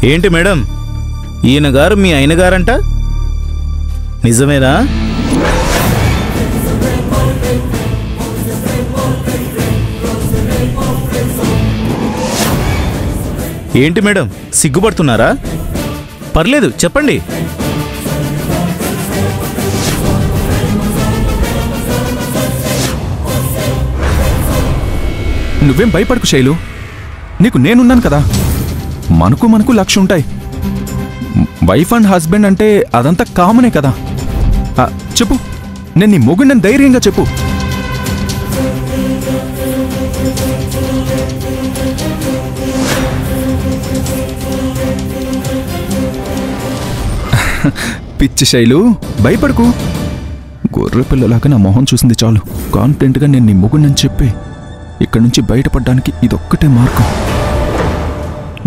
ఏంటి మేడం, ఈయన గారు మీ ఆయన గారంట? నిజమేనా? ఏంటి మేడం, సిగ్గుపడుతున్నారా? పర్లేదు, చెప్పండి. నువ్వేం భయపడకు శైలు, నీకు నేనున్నాను కదా. మనకు లక్ష్యం ఉంటాయి. వైఫ్ అండ్ హస్బెండ్ అంటే అదంతా కామనే కదా. చెప్పు, నేను నీ మొగుడిని ధైర్యంగా చెప్పు. పిచ్చి శైలు, భయపడకు. గొర్రె పిల్లలాగా నా మొహం చూసింది చాలు. కాన్ఫిడెంట్గా నేను నీ మొగుడిని చెప్పి ఇక్కడి నుంచి బయటపడడానికి ఇదొక్కటే మార్గం.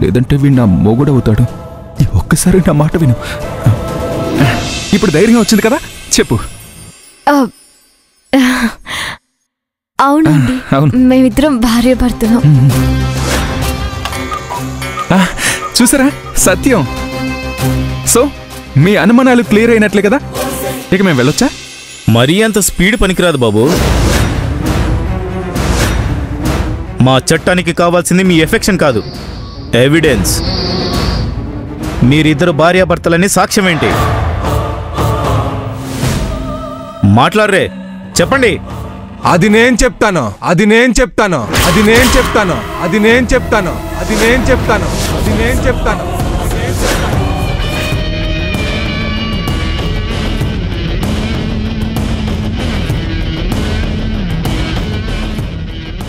లేదంటే వీడు నా మొగుడవుతాడు. ఒక్కసారి నా మాట విను. ఇప్పుడు ధైర్యం వచ్చింది కదా, చెప్పు. అవునండి, మేమిద్దరం భార్య భర్తలు. చూసారా, సత్యం. సో మీ అనుమానాలు క్లియర్ అయినట్లే కదా. ఇక మేము వెళ్ళొచ్చా? మరీ అంత స్పీడ్ పనికిరాదు బాబు. మా చట్టానికి కావాల్సింది మీ ఎఫెక్షన్ కాదు, ఎవిడెన్స్. మీరిద్దరు భార్యాభర్తలని సాక్ష్యం ఏంటి? మాట్లాడరే, చెప్పండి. అది నేను చెప్తాను, అది నేను చెప్తాను, అది నేను చెప్తాను, అది నేను చెప్తాను, అది నేను చెప్తాను, అది నేను చెప్తాను.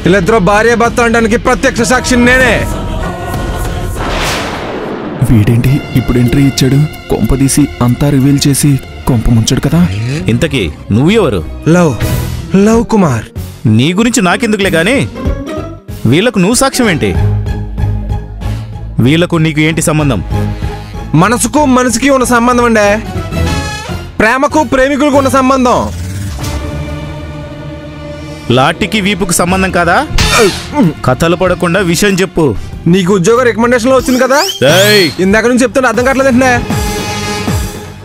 వీళ్ళిద్దరూ భార్య భర్త అనడానికి ప్రత్యక్ష సాక్షి నేనే. వీడేంటి ఇప్పుడు ఎంట్రీ ఇచ్చాడు? కొంపదీసి అంతా రివీల్ చేసి కొంప ముంచాడు కదా. ఇంతకీ నువ్వు ఎవరు? లవ్ కుమార్. నీ గురించి నాకెందుకులే గానీ వీళ్లకు నువ్వు సాక్ష్యం ఏంటి? వీళ్లకు నీకు ఏంటి సంబంధం? మనసుకు మనసుకి ఉన్న సంబంధం అండి. ప్రేమకు ప్రేమికులకు ఉన్న సంబంధం. లాటికి వీపుకు సంబంధం కాదా? కథలు పడకుండా విషయం చెప్పు. నీకు ఉద్యోగం రికమెండేషన్ లో వచ్చింది కదా, ఇందాక నుంచి చెప్తాను, అర్థం కావట్లేదంటే.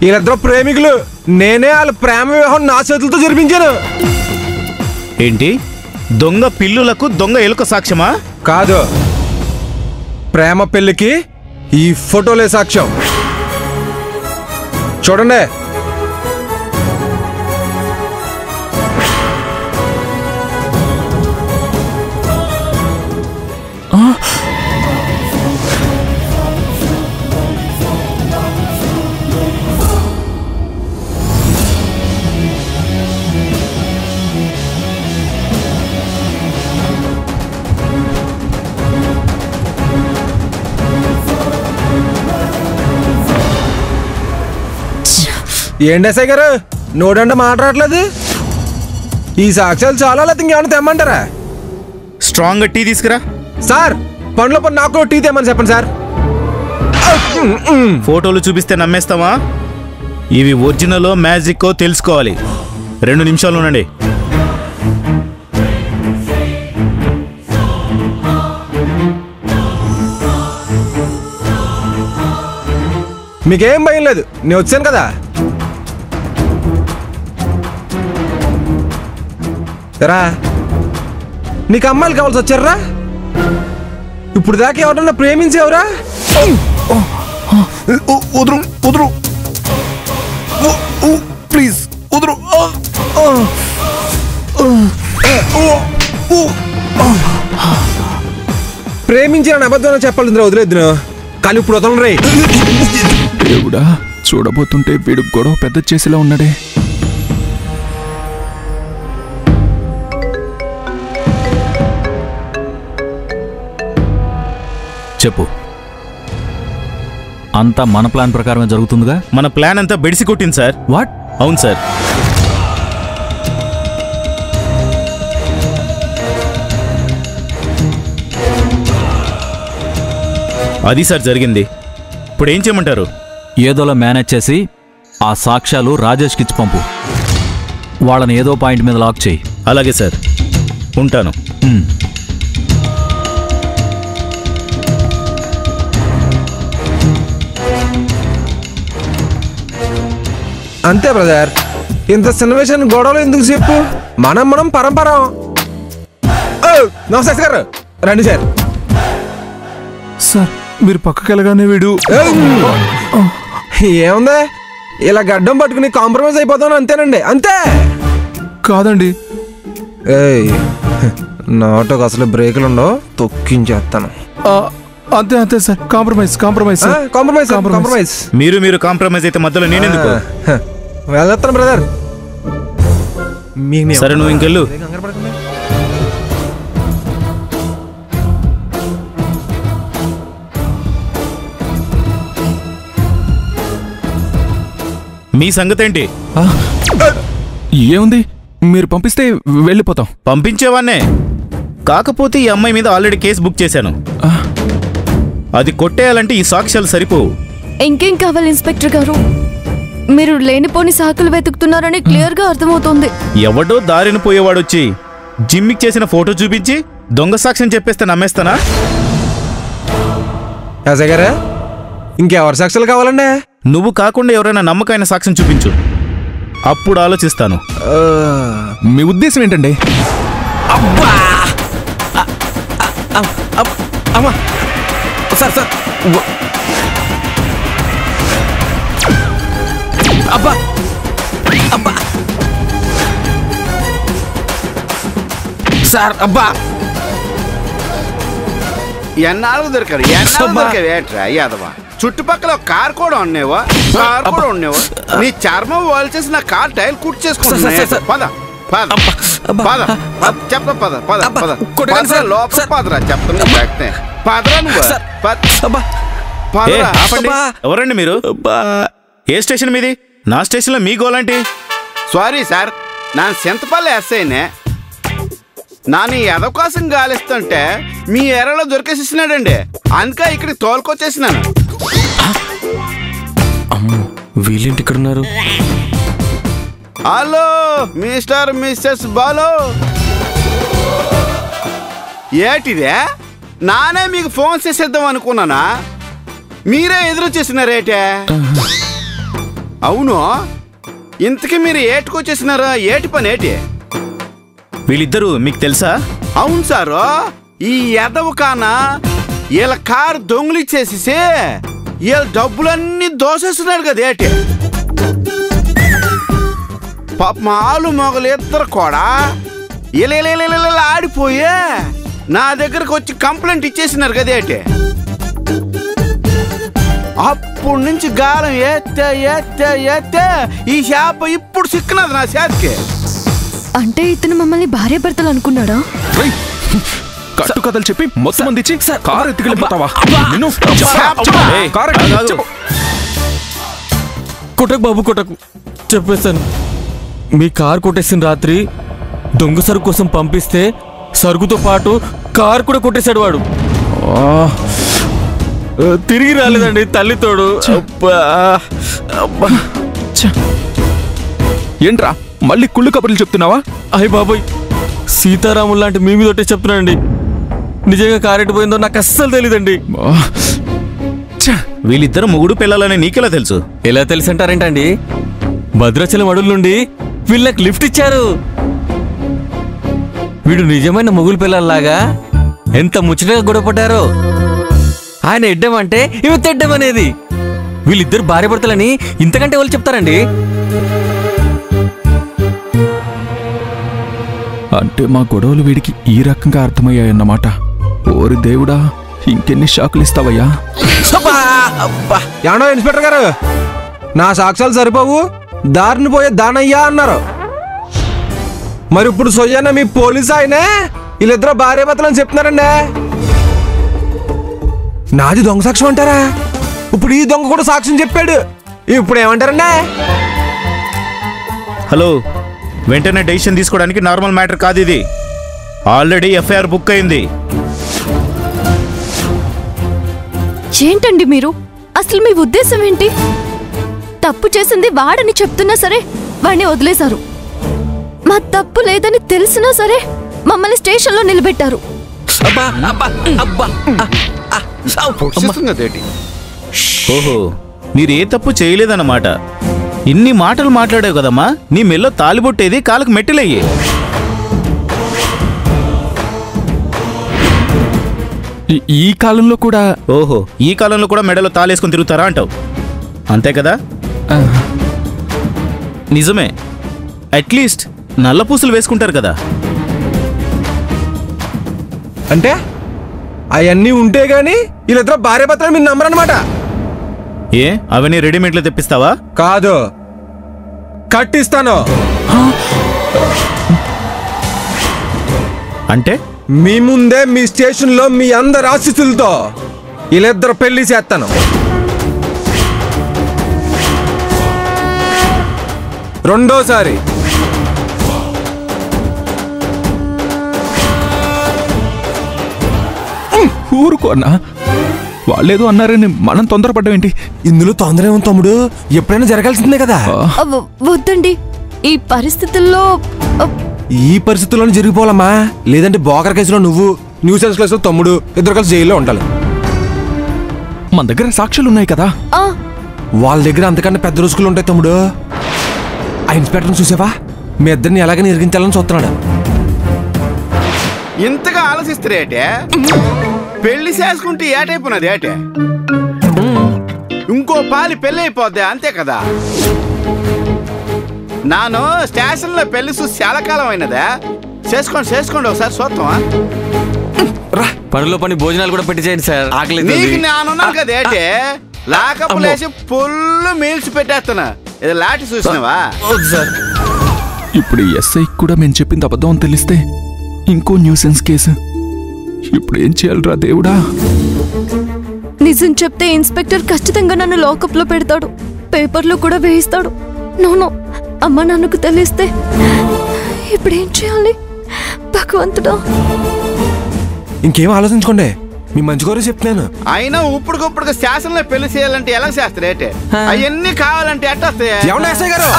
వీళ్ళిద్దరూ ప్రేమికులు. నేనే వాళ్ళ ప్రేమ వివాహం నా చేతులతో జరిపించాను. ఏంటి, దొంగ పిల్లులకు దొంగ ఎలుక సాక్ష్యమా? కాదు, ప్రేమ పెళ్లికి ఈ ఫోటోలే సాక్ష్యం. చూడండి. ఏంటి ఎస్ఐ గారు, నోడంటే మాట్లాడలేదు? ఈ సాక్ష్యాలు చాలా, లేకపోతే ఇంకేమైనా తెమ్మంటారా? స్ట్రాంగ్ టీ తీసుకురా. సార్, పనిలో పని నాకు టీ తెమ్మని చెప్పండి సార్. ఫోటోలు చూపిస్తే నమ్మేస్తావా? ఇవి ఒరిజినలో మ్యాజిక్కో తెలుసుకోవాలి. 2 నిమిషాలు ఉండండి. మీకేం భయం లేదు, నేను వచ్చాను కదా. రా, నీకు అమ్మాయిలు కావాల్సి వచ్చారా? ఇప్పుడు దాకా ఎవరన్నా ప్రేమించేవరా? వదురు వదురు, ప్లీజ్ వదురు. ప్రేమించిన అబద్ధం చెప్పాలి, వదిలేద్దును. కానీ ఇప్పుడు వదలను రే. దేవుడా, చూడబోతుంటే వీడు గొడవ పెద్ద చేసేలా ఉన్నాడే. చెప్పు. అంతా మన ప్లాన్ ప్రకారమే జరుగుతుందిగా? మన ప్లాన్ అంతా బెడిసి కొట్టింది సార్. వాట్? అవును సార్. అది సార్ జరిగింది. ఇప్పుడు ఏం చేయమంటారు? ఏదోలా మేనేజ్ చేసి ఆ సాక్ష్యాలు రాజేష్కి ఇచ్చి పంపు. వాళ్ళని ఏదో పాయింట్ మీద లాక్ చేయి. అలాగే సార్, ఉంటాను. అంతే బ్రదర్. ఇంత చిన్న విషయాన్ని గొడవలు ఎందుకు చెప్పు? మనం పరంపరం. నమస్తే గారు, రండి సార్. సార్ మీరు పక్కకి వెళ్ళగానే వీడు ఏముంది, ఇలా గడ్డం పట్టుకుని కాంప్రమైజ్ అయిపోతాను అంతేనండి, అంతే. కాదండి. నాటోకి అసలు బ్రేకులు ఉండవు, తొక్కించేస్తాను. అంతే అంతే సార్. Compromise compromise. మీరు కాంప్రమైజ్ అయితే మధ్యలో నేనెందుకు? వెళ్తాను బ్రదర్. సరే నువ్వు ఇంకెళ్ళు. మీ సంగతేంటి? ఏముంది, మీరు పంపిస్తే వెళ్ళిపోతాం. పంపించేవాన్నే, కాకపోతే ఈ అమ్మాయి మీద ఆల్రెడీ కేసు బుక్ చేశాను. అది కొట్టేయాలంటే ఈ సాక్ష్యాలు సరిపోవు. ఇంకేం కావాలి ఇన్స్పెక్టర్ గారు? మీరు లేనిపోని సాకులు వెతుకుతున్నారని క్లియర్ గా అర్థమవుతోంది. ఎవడో దారిన పోయేవాడొచ్చి జిమ్మికి చేసిన ఫోటో చూపించి దొంగ సాక్ష్యం చెప్పేస్తే నమ్మేస్తానా? గారా ఇంకెవరి సాక్ష్యాలు కావాలండి? నువ్వు కాకుండా ఎవరైనా నమ్మకమైన సాక్ష్యం చూపించు, అప్పుడు ఆలోచిస్తాను. మీ ఉద్దేశం ఏంటండి? సార్ అబ్బా అబ్బా సార్ అబ్బా ఎన్నాళ్ళు దొరికారు ఏట్రా యాదవా? చుట్టుపక్కల కార్ కూడా ఉండేవా? నీ చర్మం వాల్చేసి నా కార్ టైల్ కుట్ చేసుకుంటున్నా. పద పద పద చెప్ప పద పద పద లోపల పదరా చెప్తున్నా. పదరా నువ్వు. ఎవరండి మీరు? ఏ స్టేషన్ మీది? నా స్టేషన్లో మీ గోలాంటి? సారీ సార్, నా చింతపల్లి ఎస్ఐనే. నాని అవకాశం గాలిస్తుంటే మీ ఎరలో దొరికేసేసినాడండి, అందుకే ఇక్కడికి తోలుకొచ్చేసినాను. వీళ్ళేంటి ఇక్కడ ఉన్నారు? హలో మిస్టర్ మిస్సెస్ బాలో, ఏటిదే? నానే మీకు ఫోన్ చేసేద్దాం అనుకున్నానా, మీరే ఎదురు చేసినారేటే? అవును, ఇంతకీ మీరు ఏటుకొచ్చేసినారా? ఏటి పని ఏటి? వీళ్ళిద్దరూ మీకు తెలుసా? అవును సారు, ఈ ఎదవు కానా వీళ్ళ కారు దొంగిలిచ్చేసేసి వీళ్ళ డబ్బులన్నీ దోసేస్తున్నారు కదా ఏటి. పాప మాలు మొగలు ఇద్దరు కూడా ఇలా ఆడిపోయే నా దగ్గరకు వచ్చి కంప్లైంట్ ఇచ్చేసినారు కదా ఏటి. అప్పుడు నుంచి గాలం ఎత్తే ఈ చేప ఇప్పుడు సిక్కున్నది నా చేతికి. అంటే ఇతను మమ్మల్ని భార్య భర్తలు అనుకున్నాడా? కట్టు కథలు చెప్పి మొత్తం మంది ఇచ్చి కారు ఎత్తుకెళ్ళిపోతావా? కొట్టకు బాబు కొట్టకు, చెప్పేస్తాను. మీ కారు కొట్టేసిన రాత్రి దొంగ సరుకు కోసం పంపిస్తే సరుకుతో పాటు కారు కూడా కొట్టేశాడు వాడు. తిరిగి రాలేదండి తల్లితోడు. ఏంట్రా మళ్ళీ కుళ్ళు కబుర్లు చెప్తున్నావా? అయ్య బాబోయ్, సీతారాములు లాంటి మీ మీద చెప్తున్నానండి. నిజంగా కారెట్టు పోయిందో నాకు అస్సలు తెలీదండి. వీళ్ళిద్దరు మొగుడు పిల్లలని నీకెలా తెలుసు? ఎలా తెలుసు అంటారేంటండి? భద్రాచలం అడుల నుండి వీళ్ళకి లిఫ్ట్ ఇచ్చారు. వీడు నిజమైన మొగుడు పిల్లల్లాగా ఎంత ముచ్చటగా గొడవపడ్డారో. ఆయన ఎడ్డం అంటే ఇవి తెడ్డం అనేది. వీళ్ళిద్దరు భార్య భర్తలని ఇంతకంటే వాళ్ళు చెప్తారండి. అంటే మా గొడవలు వీడికి ఈ రకంగా అర్థమయ్యాయన్నమాట. ఓరి దేవుడా, ఇంకెన్ని షాకులు ఇస్తావయ్యా? ఏమన్నా ఇన్స్పెక్టర్ గారు, నా సాక్ష్యాలు సరిపోవు, దారిని పోయే దానయ్యా అన్నారు. మరి ఇప్పుడు సొయ్యన్న మీ పోలీసు ఆయనే వీళ్ళిద్దరు భార్య భర్తలని చెప్తున్నారండి. నాది దొంగ సాక్ష్యం అంటారా? ఇప్పుడు ఈ దొంగ కూడా సాక్ష్యం చెప్పాడు. ఇప్పుడు ఏమంటారండి? హలో, వెంటనే డెసిషన్ తీసుకోవడానికి నార్మల్ మ్యాటర్ కాదు ఇది. ఆల్రెడీ ఎఫ్ఐఆర్ బుక్ అయింది. ఏంటండి మీరు? అసలు మీ ఉద్దేశం ఏంటి? తప్పు చేసింది వాడని చెప్తున్నా సరే వాడిని వదిలేశారు. మా తప్పు లేదని తెలిసినా సరే మమ్మల్ని స్టేషన్లో నిలబెట్టారు. ఓహో, మీరు ఏ తప్పు చేయలేదన్నమాట. ఇన్ని మాటలు మాట్లాడావు కదమ్మా, నీ మెల్లో తాలిబొట్టేది, కాళ్ళకు మెట్టిలయ్యి. ఈ కాలంలో కూడా? ఓహో, ఈ కాలంలో కూడా మెడలో తాళేసుకుని తిరుగుతారా అంటావు, అంతే కదా? నిజమే, అట్లీస్ట్ నల్ల పూసలు వేసుకుంటారు కదా. అంటే అవన్నీ ఉంటే గాని వీళ్ళిద్దరు భార్యాభర్తలు మీరు నమ్మరన్నమాట. ఏ అవన్నీ రెడీమేడ్లో తెప్పిస్తావా? కాదు, కట్టిస్తాను. అంటే మీ ముందే మీ స్టేషన్లో మీ అందరి ఆశీస్సులతో వీళ్ళిద్దరు పెళ్లి చేస్తాను. రెండోసారి ఊరుకోనా, వాళ్ళేదో అన్నారని మనం తొందరపడ్డామేంటి? ఇందులో తొందర ఏమో తమ్ముడు, ఎప్పుడైనా జరగాల్సిందే కదా. వద్దండి, ఈ పరిస్థితుల్లో ఈ పరిస్థితుల్లోనే జరిగిపోవాలమ్మా, లేదంటే బోకర్ కేసులో నువ్వు, న్యూసెన్స్ కేసులో తమ్ముడు ఇద్దరు కలిసి జైల్లో ఉండాలి. మన దగ్గర సాక్ష్యాలు ఉన్నాయి కదా. వాళ్ళ దగ్గర అంతకన్నా పెద్ద రుసుకులు ఉంటాయి తమ్ముడు. ఆ ఇన్స్పెక్టర్ని చూసావా, మీ ఇద్దరిని ఎలాగ నిర్గించాలని చూస్తున్నాడు. ఇంతగా ఆలోచిస్తారేటే? పెళ్లి చేసుకుంటే ఏటైపోయినది ఏటే? ఇంకో పాలి పెళ్లి అయిపోద్ది, అంతే కదా? నాను స్టేషన్లో పెళ్లి చూసి చాలా కాలం అయినదా. చేసుకోండి ఒకసారి చూద్దామా? పనిలో పని భోజనాలు కూడా పెట్టి చేయండి సార్, ఆకలి. నీకు నేనున్నాను కదా ఏటే, లాకప్పు లేసి ఫుల్ మీల్స్ పెట్టేస్తున్నా. ఇది లాటి చూసినావా? సార్ ఇప్పుడు ఎస్ఐ కూడా మేము చెప్పింది అబద్ధం అని తెలిస్తే ఇంకో న్యూసెన్స్ కేసు. ఇప్పుడు ఏం చేయాలరా దేవుడా? నిజం చెప్తే ఇన్స్పెక్టర్ ఖచ్చితంగా నన్ను లాకప్లో పెడతాడు, పేపర్లో కూడా వేయిస్తాడు. నోనో, అమ్మ నాన్నకు తెలిస్తే ఇప్పుడేం చేయాలి భగవంతుడా? ఇంకేం ఆలోచించుకోండి, మీ మంచి కోరే చెప్తున్నాను. అయినా ఇప్పుడుకిప్పుడు స్టేషన్లో పెళ్లి చేయాలంటే ఎలా చేస్తారేటే? అవన్నీ కావాలంటే ఎట్టొస్తాయి? ఏమన్నా ఎస్ఐ గారు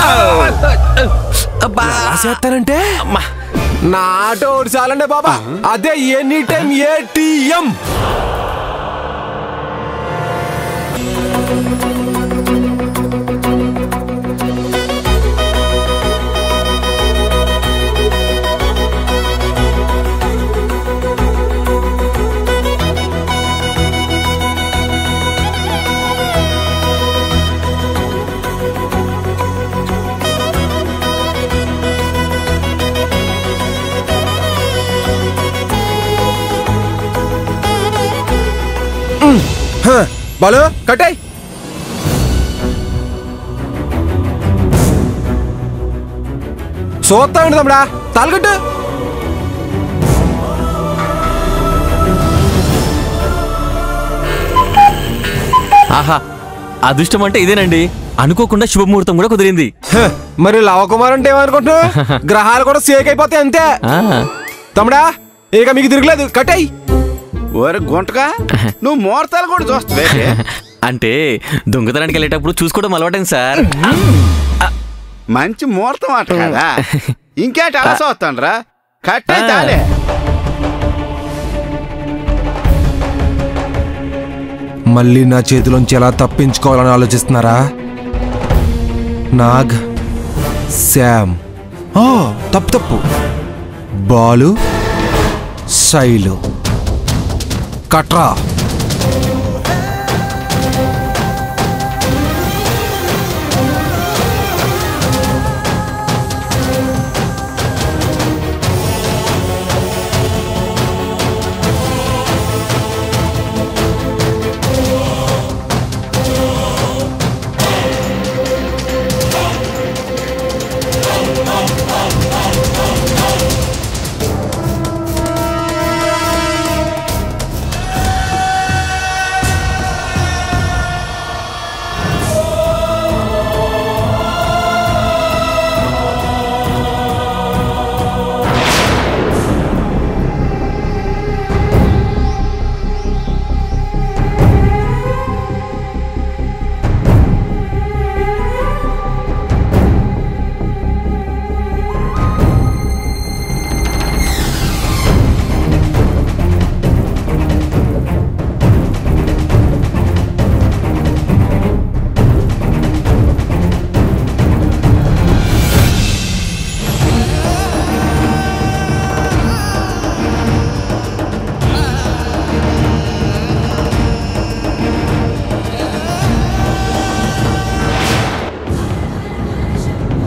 చేస్తానంటే నాటో ఒకటి చాలండి బాబా, అదే ఎనీ టైం ఏటీఎం. బాలు కట్టాయి. చూస్తామండి తమ్ముడా, తాలుగట్టు. ఆహా, అదృష్టం అంటే ఇదేనండి. అనుకోకుండా శుభముహూర్తం కూడా కుదిరింది. మరి లవకుమార్ అంటే ఏమనుకుంటున్నావు? గ్రహాలు కూడా సేక్ అయిపోతాయి అంతే. తమ్ముడా ఇక మీకు తిరగలేదు, కట్టాయి. ఓరే గుంటగా, నువ్వు ముహూర్తాలు కూడా చూస్తావే? అంటే దొంగతనానికి వెళ్ళేటప్పుడు చూసుకోవడం అలవాటైంది సార్. మంచి ముహూర్తం అట కదా, ఇంకేట అలా చూస్తాను రా. కట్టే తాలే. మళ్ళీ నా చేతిలోంచి ఎలా తప్పించుకోవాలని ఆలోచిస్తున్నారా? నాగ్, శామ్, తప్పు బాలు, శైలు, కట్రా.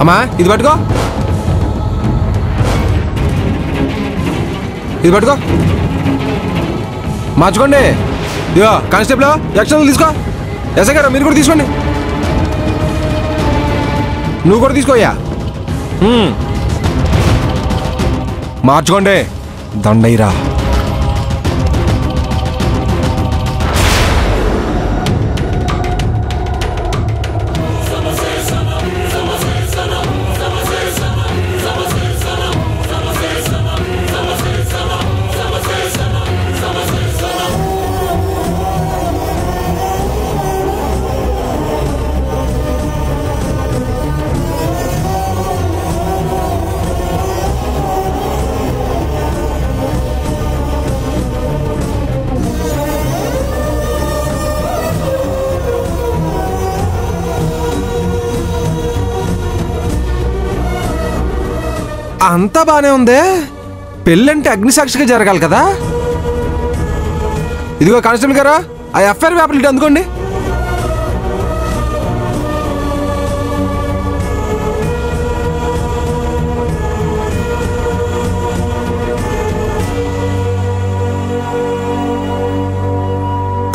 అమ్మా ఇది పట్టుకో, ఇది పట్టుకో, మార్చుకోండి. ఇదిగో కానిస్టేబుల్ యాక్షన్ తీసుకో. ఎస్ఐ గారు మీరు కూడా తీసుకోండి. నువ్వు కూడా తీసుకోయ్యా. మార్చుకోండి. దండయిరా. అంతా బానే ఉందే. పెళ్ళంటే అగ్నిసాక్షిగా జరగాలి కదా. ఇదిగో కానిస్టేబుల్ గారు ఆ ఎఫ్ఐఆర్ పేపర్లు ఇటు అందుకోండి.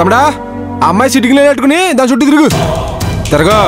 తమ్ముడా ఆ అమ్మాయి సిటికి లేట్టుకుని దాని చుట్టూ తిరుగు. తిరగా.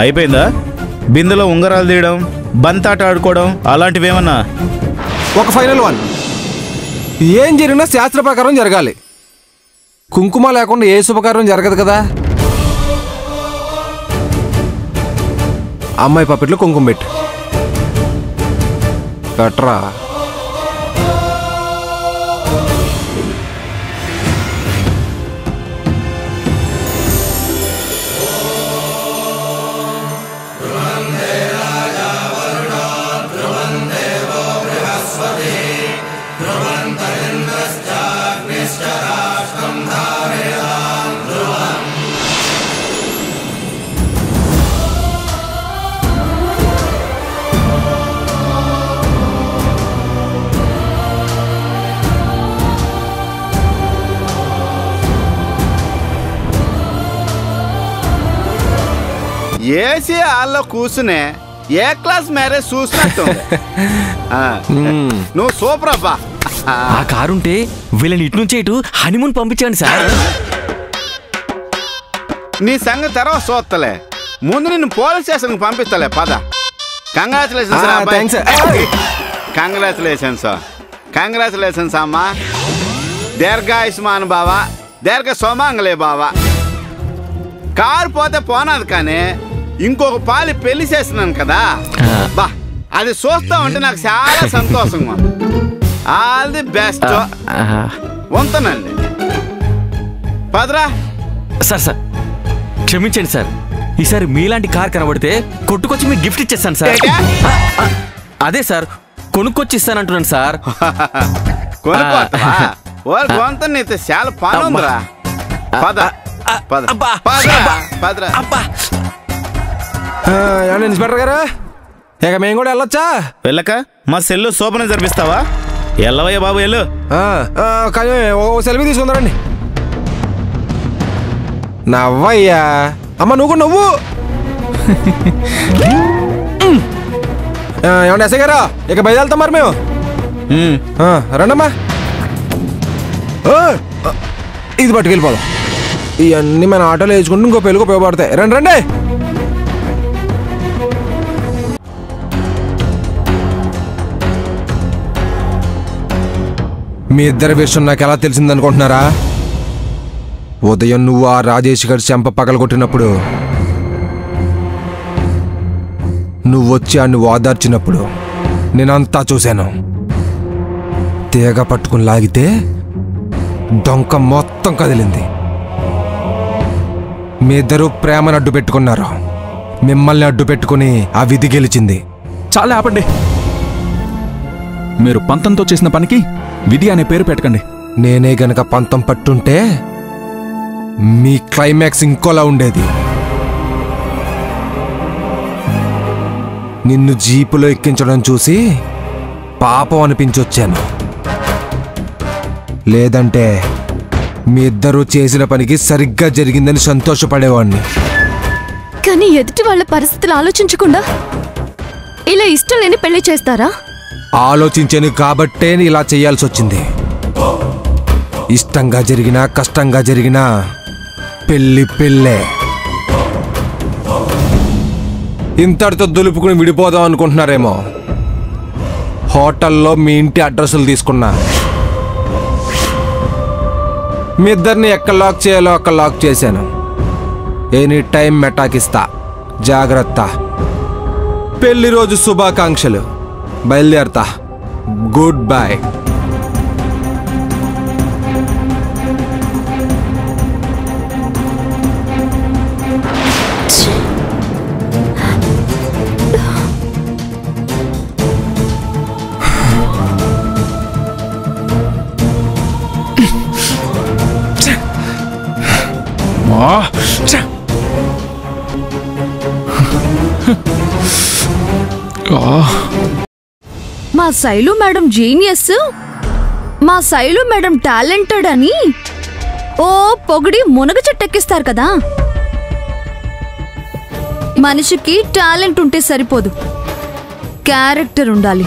అయిపోయిందా? బిందెలో ఉంగరాలు తీయడం, బంతాట ఆడుకోవడం అలాంటివేమన్నా? ఒక ఫైనల్ వన్. ఏం జరిగినా శాస్త్ర ప్రకారం జరగాలి. కుంకుమ లేకుండా ఏ శుభకార్యం జరగదు కదా. అమ్మాయి పప్పెట్లో కుంకుమ పెట్టు. కట్రా. ఏసీ హాల్లో కూర్చునే ఏ క్లాస్ మ్యారేజ్ చూసినట్టు. నువ్వు సూపర్ అబ్బా. ఆ కారుంటే వీళ్ళని ఇటు నుంచి ఇటు హనీమూన్ పంపించండి సార్. నీ సంగతి తర్వాత చూస్తలే, ముందు నిన్ను పోలీస్ స్టేషన్కి పంపిస్తలే. పద. కంగ్రాచులేషన్స్. కంగ్రాచులేషన్స్. కంగ్రాచులేషన్స్ అమ్మా. దీర్ఘాయుష్మాన్ బావా, దీర్ఘ సోమాంగలే బావా. కారు పోతే పోనాది కానీ ఇంకొక పాలి పెళ్లి చేస్తున్నాను కదా బా, అది చూస్తా ఉంటే నాకు చాలా సంతోషంగా ఉంది. All the best. వంతనండి. పదరా. సార్ సార్ క్షమించండి సార్, ఈసారి మీలాంటి కార్ కనబడితే కొట్టుకొచ్చి మీకు గిఫ్ట్ ఇచ్చేస్తాను సార్. అదే సార్ కొనుక్కొచ్చి ఇస్తానంటున్నాను సార్. కొనుక్కోతా నీతో చాలా పని ఉందిరా. పద పద పదరా. ఇన్స్పెక్టర్ గారు ఇక మేము కూడా వెళ్ళొచ్చా? వెళ్ళక మా సెల్లు శోభనం జరిపిస్తావా? ఎల్లవయ్య బాబు ఎల్లు. కానీ ఓ సెల్ఫీ తీసుకుందారండి. నవ్వయ్యా. అమ్మ నువ్వు కూడా నవ్వు. ఏమన్నా ఎస్ఐ గారా ఇక బయలుదేళ్తాం మరి మేము. రండమ్మా. ఇది పట్టుకెళ్ళిపోదాం. ఇవన్నీ మన ఆటోలో వేసుకుంటూ ఇంకో పెళ్ళికి ఉపయోగపడతాయి. రండి రండి. మీ ఇద్దరి విషయం నాకు ఎలా తెలిసిందనుకుంటున్నారా? ఉదయం నువ్వు ఆ రాజేష్ గారి చెంప పగలగొట్టినప్పుడు, నువ్వొచ్చి ఆన్ని ఓదార్చినప్పుడు నేనంతా చూశాను. తీగ పట్టుకుని లాగితే డొంక మొత్తం కదిలింది. మీ ఇద్దరూ ప్రేమను అడ్డు పెట్టుకున్నారు. మిమ్మల్ని అడ్డు పెట్టుకుని ఆ విధి గెలిచింది. చాలా ఆపండి. మీరు పంతంతో చేసిన పనికి విధి అనే పేరు పెట్టకండి. నేనే గనక పంతం పట్టుంటే మీ క్లైమాక్స్ ఇంకోలా ఉండేది. నిన్ను జీపులో ఎక్కించడం చూసి పాపం అనిపించొచ్చాను. లేదంటే మీ ఇద్దరూ చేసిన పనికి సరిగ్గా జరిగిందని సంతోషపడేవాడిని. కానీ ఎదుటి వాళ్ళ పరిస్థితులు ఆలోచించకుండా ఇలా ఇష్టం లేని పెళ్లి చేస్తారా? ఆలోచించాను కాబట్టే ఇలా చేయాల్సి వచ్చింది. ఇష్టంగా జరిగినా కష్టంగా జరిగినా పెళ్లి పెళ్ళే. ఇంతటితో దులుపుకుని విడిపోదాం అనుకుంటున్నారేమో. హోటల్లో మీ ఇంటి అడ్రస్లు తీసుకున్నా. మీ ఇద్దరిని ఎక్కడ లాక్ చేయాలో అక్కడ లాక్ చేశాను. ఎనీ టైం మెటాకిస్తా, జాగ్రత్త. పెళ్లి రోజు శుభాకాంక్షలు. బయలుదేరతా. Good bye. మా శైలు మేడం జీనియస్, మా శైలు మేడం టాలెంటెడ్ అని ఓ పొగిడి మునగ చెట్టెక్కిస్తారు కదా. మనిషికి టాలెంట్ ఉంటే సరిపోదు, క్యారెక్టర్ ఉండాలి.